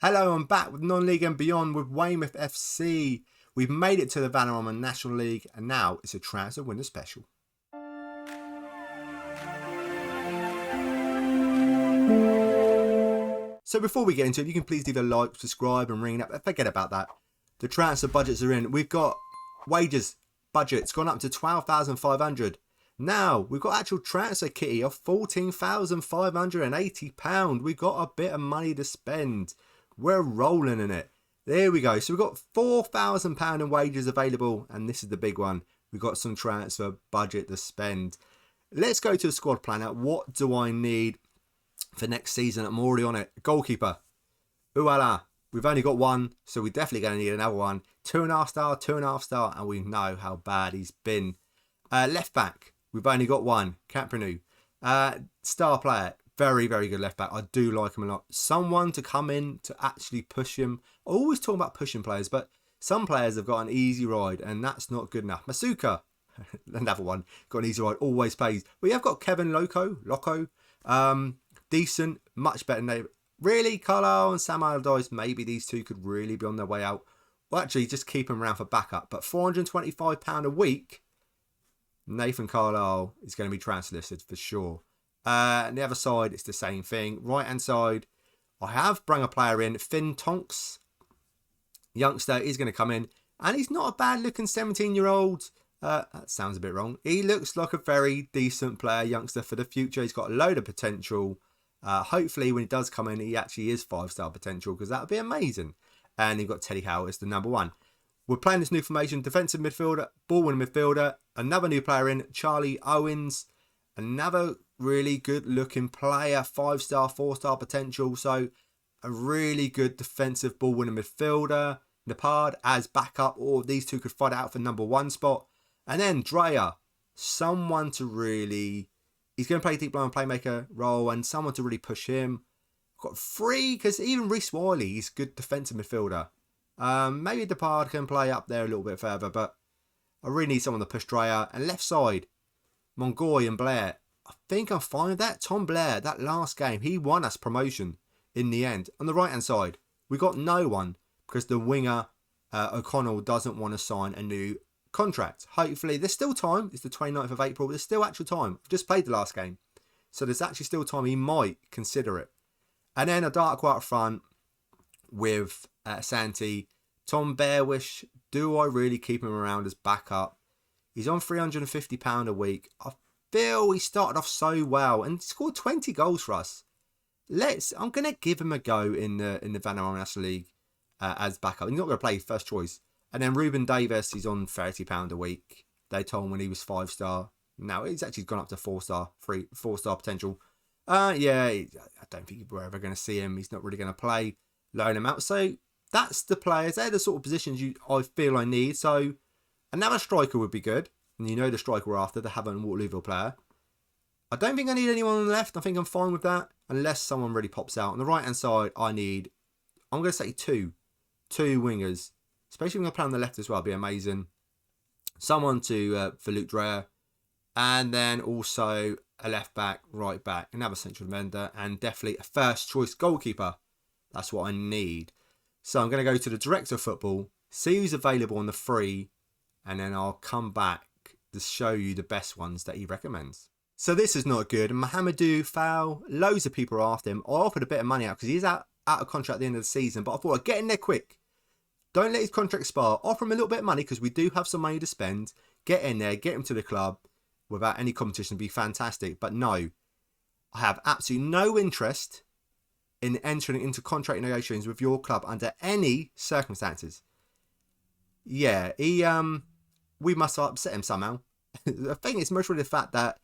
Hello, I'm back with Non-League and Beyond with Weymouth FC. We've made it to the Vanarama National League and now it's a transfer winter special. So before we get into it, you can please leave a like, subscribe and ring up. Forget about that. The transfer budgets are in. We've got wages budgets gone up to 12,500. Now we've got actual transfer kitty of £14,580. We've got a bit of money to spend. We're rolling in it. There we go. So we've got £4,000 in wages available, and this is the big one. We've got some transfer budget to spend. Let's go to the squad planner. What do I need for next season? I'm already on it. Goalkeeper. Ooh la la. We've only got one, so we're definitely going to need another one. 2.5 star, 2.5 star, and we know how bad he's been. Left back. We've only got one. Caprinu. Star player. Very, very good left back. I do like him a lot. Someone to come in to actually push him. I always talk about pushing players, but some players have got an easy ride, and that's not good enough. Masuka, another one, got an easy ride, always pays. We have got Kevin Loco. Decent, much better than really, Carlisle and Sam Allardyce, maybe these two could really be on their way out. Well, actually, just keep them around for backup. But £425 a week, Nathan Carlisle is going to be transfer listed for sure. On the other side, it's the same thing. Right hand side, I have brought a player in, Finn Tonks. Youngster is going to come in, and he's not a bad looking 17-year-old. That sounds a bit wrong. He looks like a very decent player, youngster for the future. He's got a load of potential. Hopefully, when he does come in, he actually is 5-star potential, because that would be amazing. And you've got Teddy Howe as the number one. We're playing this new formation, defensive midfielder, ball-winning midfielder, another new player in, Charlie Owens, another really good looking player, 5-star, 4-star potential. So a really good defensive ball-winning midfielder. Nepard as backup, or these two could fight out for number one spot. And then Dreyer, someone to really, he's going to play deep line playmaker role, and someone to really push him. Got three, because even Reece Wiley is good defensive midfielder. Maybe Depard can play up there a little bit further, but I really need someone to push Dreyer. And left side, Mongoy and Blair. I think I'm fine with that. Tom Blair, that last game, he won us promotion in the end. On the right hand side, we got no one, because the winger O'Connell doesn't want to sign a new contract. Hopefully, there's still time. It's the 29th of April. There's still actual time. I've just played the last game, so there's actually still time. He might consider it. And then a dark up front with Santi. Tom Bearwish, do I really keep him around as backup? He's on £350 a week. I feel he started off so well and scored 20 goals for us. I'm going to give him a go in the Vanarama National League as backup. He's not going to play first choice. And then Ruben Davis, he's on £30 a week. They told him when he was 5-star. Now he's actually gone up to 4-star, 4-star potential. Yeah, I don't think we're ever going to see him. He's not really going to play. Loan him out. So that's the players. They're the sort of positions I feel I need. So another striker would be good. And you know the striker we're after, the Havant Waterlooville player. I don't think I need anyone on the left. I think I'm fine with that. Unless someone really pops out. On the right hand side, I'm going to say two wingers. Especially when I play on the left as well, it'd be amazing. Someone for Luke Dreyer. And then also a left back, right back, another central defender, and definitely a first choice goalkeeper. That's what I need. So I'm going to go to the director of football, see who's available on the free, and then I'll come back to show you the best ones that he recommends. So this is not good. Mohamedou Foul, loads of people are after him. I offered a bit of money out because he's out of contract at the end of the season, but I thought I'd get in there quick. Don't let his contract expire. Offer him a little bit of money because we do have some money to spend. Get in there, get him to the club without any competition. Be fantastic. But no, I have absolutely no interest in entering into contract negotiations with your club under any circumstances. Yeah, we must upset him somehow. The thing is mostly the fact that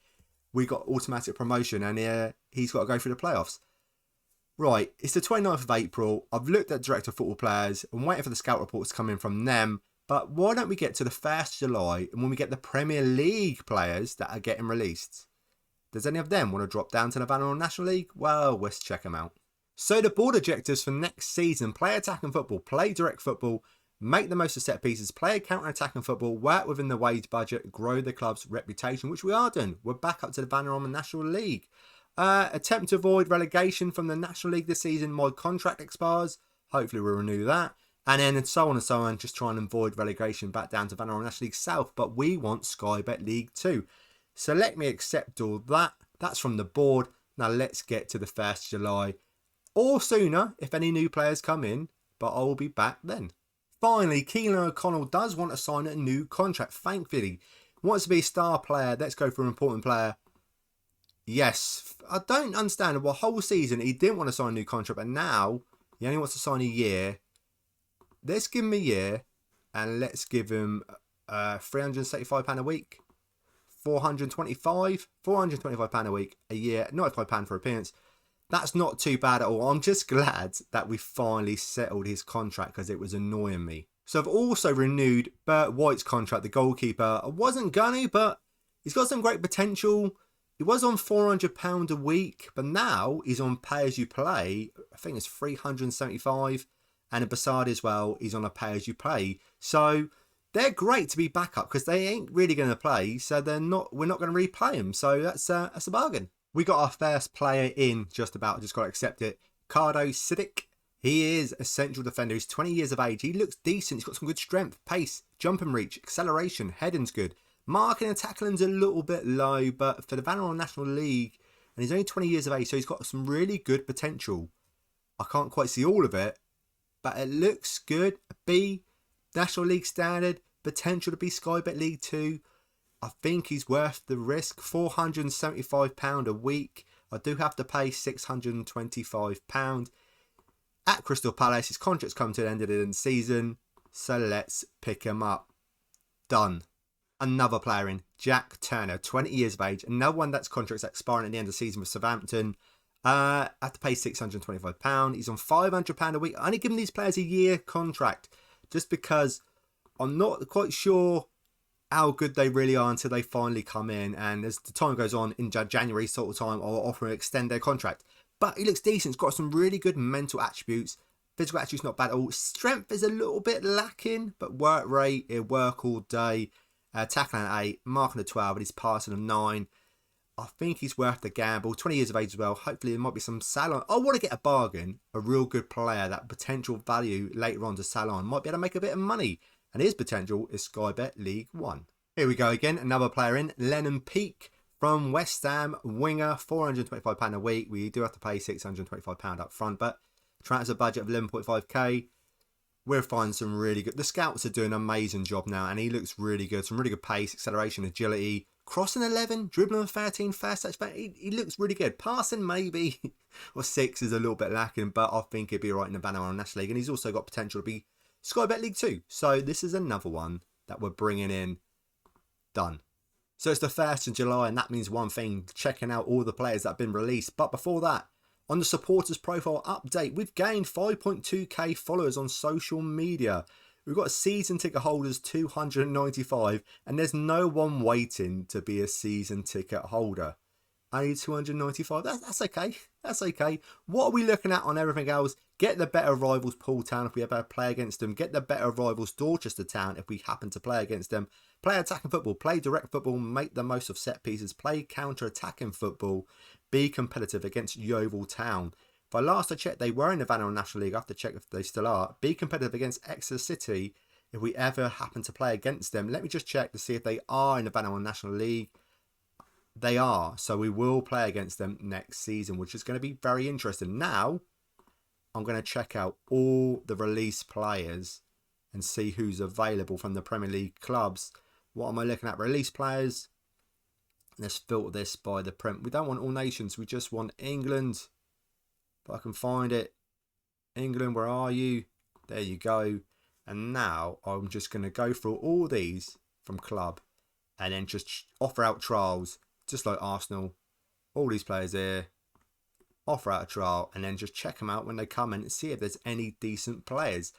we got automatic promotion and he's got to go through the playoffs. Right, it's the 29th of April. I've looked at director of football players. I'm waiting for the scout reports to come in from them. But why don't we get to the 1st of July and when we get the Premier League players that are getting released? Does any of them want to drop down to the Vanarama National League? Well, let's check them out. So the board objectives for next season: play attacking football, play direct football, make the most of set pieces, play counter-attacking football, work within the wage budget, grow the club's reputation, which we are doing. We're back up to the Vanarama National League. Attempt to avoid relegation from the National League this season. My contract expires. Hopefully we'll renew that. And then so on and so on, just trying to avoid relegation back down to Vanarama National League South. But we want Sky Bet League 2. So let me accept all that. That's from the board. Now let's get to the 1st of July. Or sooner, if any new players come in. But I will be back then. Finally, Keelan O'Connell does want to sign a new contract. Thankfully, he wants to be a star player. Let's go for an important player. Yes, I don't understand. Well, whole season he didn't want to sign a new contract, but now he only wants to sign a year. Let's give him a year, and let's give him £375 a week. £425 a week, a year, £95 for appearance. That's not too bad at all. I'm just glad that we finally settled his contract because it was annoying me. So I've also renewed Bert White's contract, the goalkeeper. I wasn't gunny, but he's got some great potential. He was on £400 a week, but now he's on pay-as-you-play. I think it's £375. And in Basadi as well, he's on a pay-as-you-play. So they're great to be backup because they ain't really going to play. So we're not going to replay them. So that's a bargain. We got our first player in just about. Just got to accept it. Cardo Siddiq. He is a central defender. He's 20 years of age. He looks decent. He's got some good strength, pace, jump and reach, acceleration, heading's good. Marking and tackling's a little bit low, but for the Vanarama National League, and he's only 20 years of age, so he's got some really good potential. I can't quite see all of it, but it looks good. A B, National League standard, potential to be Sky Bet League 2. I think he's worth the risk. £475 a week. I do have to pay £625. At Crystal Palace, his contract's come to the end of the season, so let's pick him up. Done. Another player in, Jack Turner, 20 years of age. Another one that's contract's expiring at the end of the season with Southampton. I have to pay £625. He's on £500 a week. I only give these players a year contract just because I'm not quite sure how good they really are until they finally come in. And as the time goes on, in January sort of time, I'll offer to extend their contract. But he looks decent. He's got some really good mental attributes. Physical attributes not bad at all. Strength is a little bit lacking, but work rate, he'll work all day. Tackling at 8, marking at 12, and he's passing at 9. I think he's worth the gamble. 20 years of age as well. Hopefully there might be some Salon. I want to get a bargain, a real good player, that potential value later on to Salon. Might be able to make a bit of money. And his potential is Sky Bet League 1. Here we go again. Another player in. Lennon Peake from West Ham. Winger. £425 a week. We do have to pay £625 up front. But transfer budget of 11.5k. We're finding some really good. The scouts are doing an amazing job now. And he looks really good. Some really good pace, acceleration, agility. Crossing 11, dribbling 13, fast touch. He looks really good. Passing maybe, or 6 is a little bit lacking, but I think he'd be right in the Vanarama National League. And he's also got potential to be Sky Bet League 2. So this is another one that we're bringing in. Done. So it's the 1st of July, and that means one thing, checking out all the players that have been released. But before that, on the supporters profile update, we've gained 5.2k followers on social media. We've got season ticket holders 295, and there's no one waiting to be a season ticket holder. Only 295. That's okay. That's okay. What are we looking at on everything else? Get the better rivals Poole Town if we ever play against them. Get the better rivals Dorchester Town if we happen to play against them. Play attacking football. Play direct football. Make the most of set pieces. Play counter-attacking football. Be competitive against Yeovil Town. If last I checked, they were in the Vanarama National League. I have to check if they still are. Be competitive against Exeter City if we ever happen to play against them. Let me just check to see if they are in the Vanarama National League. They are. So we will play against them next season, which is going to be very interesting. Now, I'm going to check out all the release players and see who's available from the Premier League clubs. What am I looking at? Release players. Let's filter this by the Prem. We don't want all nations. We just want England. If I can find it. England, where are you? There you go. And now I'm just going to go through all these from club and then just offer out trials, just like Arsenal. All these players here. Offer out a trial and then just check them out when they come in and see if there's any decent players.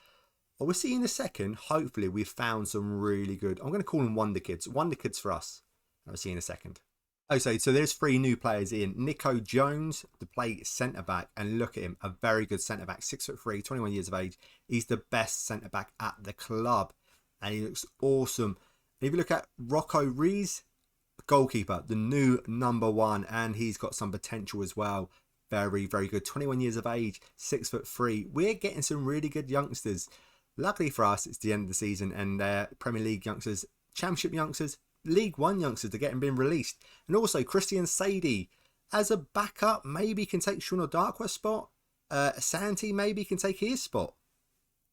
Well, we'll see in a second. Hopefully we've found some really good. I'm going to call them Wonder Kids. Wonder Kids for us. I'll see in a second. Okay, so there's 3 new players in. Nico Jones to play centre-back. And look at him, a very good centre-back. 6'3", 21 years of age. He's the best centre-back at the club. And he looks awesome. And if you look at Rocco Rees, goalkeeper, the new number 1. And he's got some potential as well. very, very good. 21 years of age, 6'3". We're getting some really good youngsters. Luckily for us, it's the end of the season, and Premier League youngsters, Championship youngsters, League One youngsters are getting been released. And also Christian Sadie as a backup, maybe can take Sean Darkwa's spot. Santi maybe can take his spot.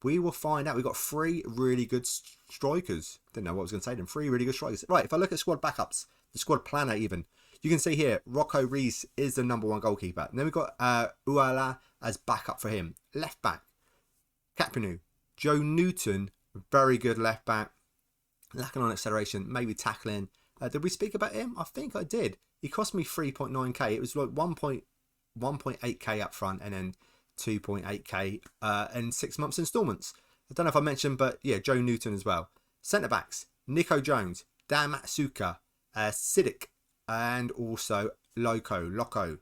We will find out. We've got 3 really good strikers. Didn't know what I was going to say then. 3 really good strikers. Right, if I look at squad backups, the squad planner even, you can see here, Rocco Reese is the #1 goalkeeper. And then we've got Uala as backup for him. Left back, Capinu. Joe Newton, very good left back. Lacking on acceleration, maybe tackling. Did we speak about him? I think I did. He cost me 3.9k. It was like 1.8k up front and then 2.8k in 6 months instalments. I don't know if I mentioned, but yeah, Joe Newton as well. Centre backs, Nico Jones, Dan Matsuka, Siddiq, and also Loco.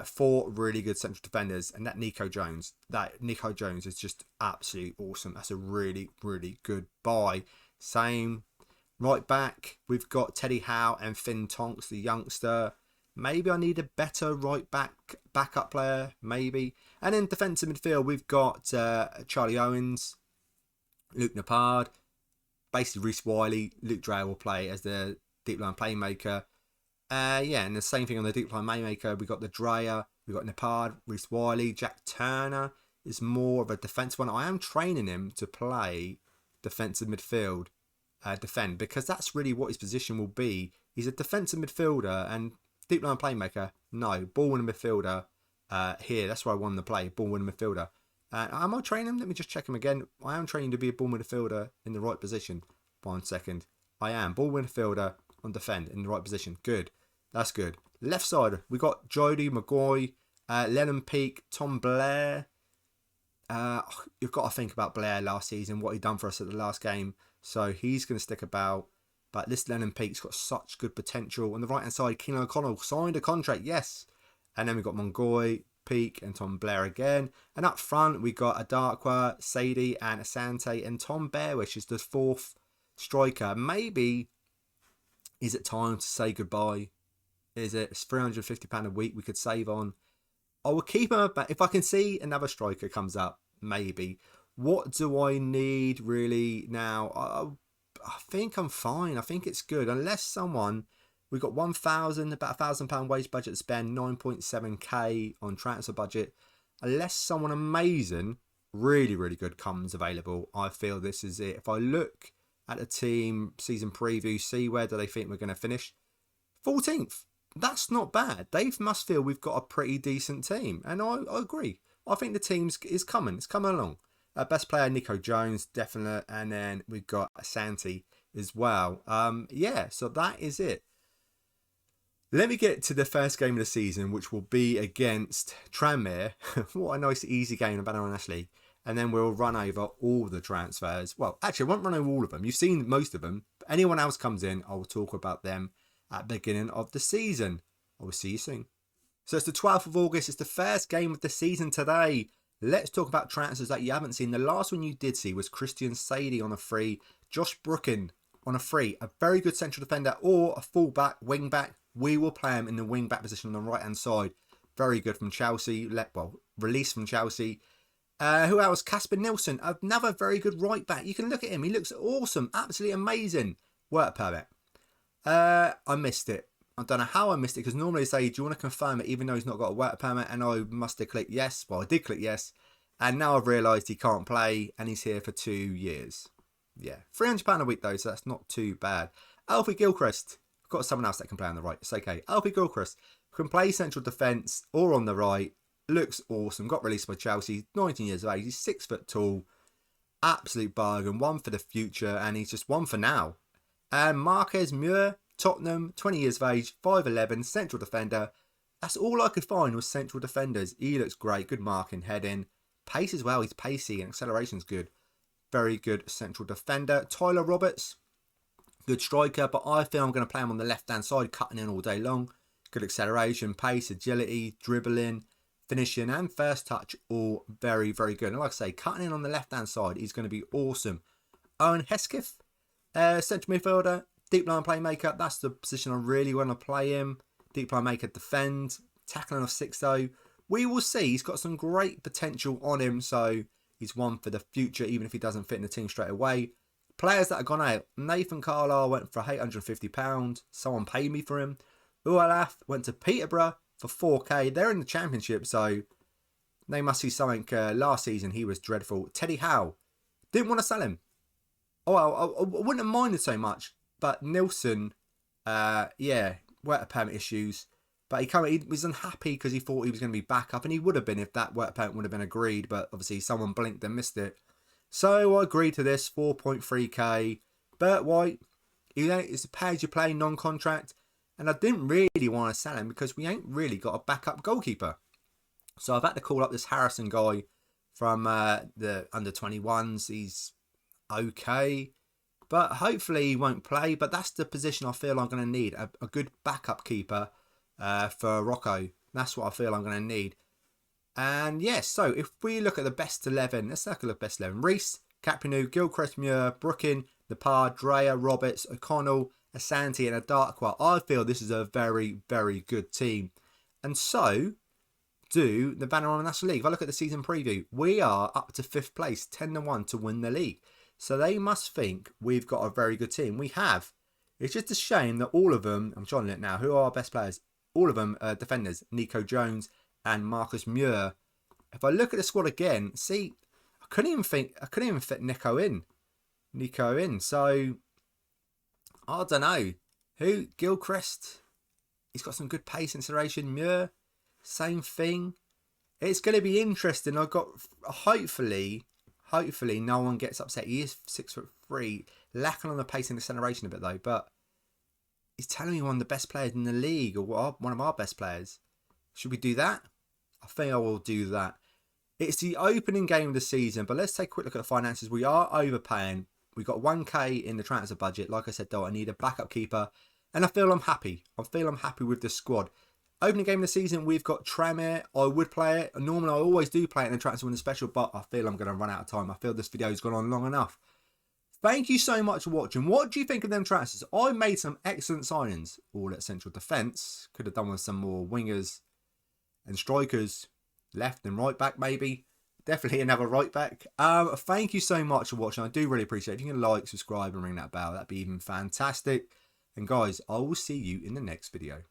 4 really good central defenders, and that Nico Jones is just absolutely awesome. That's a really, really good buy. Same right back, we've got Teddy Howe and Finn Tonks, the youngster. Maybe I need a better right backup player, maybe. And in defensive midfield, we've got Charlie Owens, Luke Napard, basically Reece Wiley. Luke Drea will play as the deep line playmaker. And the same thing on the deep line playmaker. We've got the Drea, we've got Napard, Reece Wiley. Jack Turner is more of a defensive one. I am training him to play defensive midfield, defend, because that's really what his position will be. He's a defensive midfielder and deep line playmaker. No, ball winning midfielder here. That's where I want him to play, ball winning midfielder. Am I training him? Let me just check him again. I am training to be a ball midfielder in the right position. 1 second. I am ball midfielder on defend in the right position. Good. That's good. Left side, we got Jody McGoy, Lennon Peake, Tom Blair. You've got to think about Blair last season, what he done for us at the last game. So he's going to stick about. But this Lennon Peake's got such good potential. On the right hand side, Keenan O'Connell signed a contract, yes. And then we've got Mongoy, Peake, and Tom Blair again. And up front, we got Adakwa, Sadie, and Asante, and Tom Bearwish is the 4th striker. Maybe is it time to say goodbye? Is it? It's £350 a week we could save on. I will keep him, but if I can see another striker comes up, maybe. What do I need really now? I think I'm fine. I think it's good. Unless someone, we've got about £1,000 wage budget to spend, 9.7k on transfer budget. Unless someone amazing, really, really good comes available, I feel this is it. If I look at the team season preview, see where do they think we're going to finish? 14th. That's not bad. Dave must feel we've got a pretty decent team. And I agree. I think the team is coming. It's coming along. Best player, Nico Jones, definite. And then we've got Santi as well. So that is it. Let me get to the first game of the season, which will be against Tranmere. What a nice, easy game in Banner Nash League. And then we'll run over all the transfers. Well, actually, I won't run over all of them. You've seen most of them. If anyone else comes in, I will talk about them at the beginning of the season. I will see you soon. So it's the 12th of August. It's the first game of the season today. Let's talk about transfers that you haven't seen. The last one you did see was Christian Sadie on a free, Josh Brookin on a free, a very good central defender or a full-back, wing-back. We will play him in the wing-back position on the right-hand side. Very good from Chelsea. Released from Chelsea. Who else? Casper Nilsson, another very good right-back. You can look at him. He looks awesome. Absolutely amazing. Work permit. I missed it. I don't know how I missed it, because normally they say, do you want to confirm it, even though he's not got a work permit? And I must have clicked yes. Well, I did click yes. And now I've realised he can't play and he's here for 2 years. Yeah. £300 a week though, so that's not too bad. Alfie Gilchrist. I've got someone else that can play on the right. It's okay. Alfie Gilchrist can play central defence or on the right. Looks awesome. Got released by Chelsea. 19 years of age. He's 6 foot tall. Absolute bargain. One for the future. And he's just one for now. And Marquez Muir, Tottenham, 20 years of age, 5'11", central defender. That's all I could find was central defenders. He looks great, good marking, heading. Pace as well, he's pacey and acceleration's good. Very good central defender. Tyler Roberts, good striker, but I feel I'm going to play him on the left-hand side, cutting in all day long. Good acceleration, pace, agility, dribbling, finishing and first touch, all very, very good. And like I say, cutting in on the left-hand side, he's going to be awesome. Owen Hesketh. Central midfielder, deep line playmaker. That's the position I really want to play him. Deep line maker, defend. Tackling of 6 though. we will see. He's got some great potential on him, so he's one for the future, even if he doesn't fit in the team straight away. Players that have gone out. Nathan Carlisle went for £850. Someone paid me for him. Ualath went to Peterborough for 4k. They're in the Championship, so they must see something. Last season, he was dreadful. Teddy Howe. Didn't want to sell him. Oh, I wouldn't have minded so much. But Nilsson, yeah, work permit issues. But he was unhappy because he thought he was going to be back up. And he would have been if that work permit would have been agreed. But obviously, someone blinked and missed it. So I agreed to this, 4.3k. Bert White, it's a pay-as-you-play non-contract. And I didn't really want to sell him because we ain't really got a backup goalkeeper. So I've had to call up this Harrison guy from the under-21s. He's okay, but hopefully he won't play. But that's the position I feel I'm going to need, a good backup keeper for Rocco. That's what I feel I'm going to need. And yes, so if we look at the best 11, let's look at the best 11. Reese, Capinu, Gilchrist, Muir, Brookin, Lepard, Dreyer, Roberts, O'Connell, Asante and a Darkwa. I feel this is a very, very good team. And so do the banner on the National League. If I look at the season preview, we are up to 5th place, 10-1 to win the league. So they must think we've got a very good team. We have. It's just a shame that all of them, I'm trying to look now, who are our best players? All of them are defenders. Nico Jones and Marcus Muir. If I look at the squad again, see, I couldn't even fit Nico in. So I don't know. Who? Gilchrist. He's got some good pace and acceleration. Muir, same thing. It's going to be interesting. I've got, hopefully no one gets upset. He is 6'3", lacking on the pace and acceleration a bit though. But he's telling me one of the best players in the league, or one of our best players. Should we do that? I think I will do that. It's the opening game of the season, but let's take a quick look at the finances. We are overpaying. We got 1k in the transfer budget. Like I said, though, I need a backup keeper, and I feel I'm happy. I'm happy with the squad. Opening game of the season, we've got Tranmere. I would play it. Normally, I always do play it in the transfer window special, but I feel I'm going to run out of time. I feel this video's gone on long enough. Thank you so much for watching. What do you think of them transfers? I made some excellent signings. All at central defence. Could have done with some more wingers and strikers, left and right back maybe. Definitely another right back. Thank you so much for watching. I do really appreciate it. If you can like, subscribe and ring that bell, that'd be even fantastic. And guys, I will see you in the next video.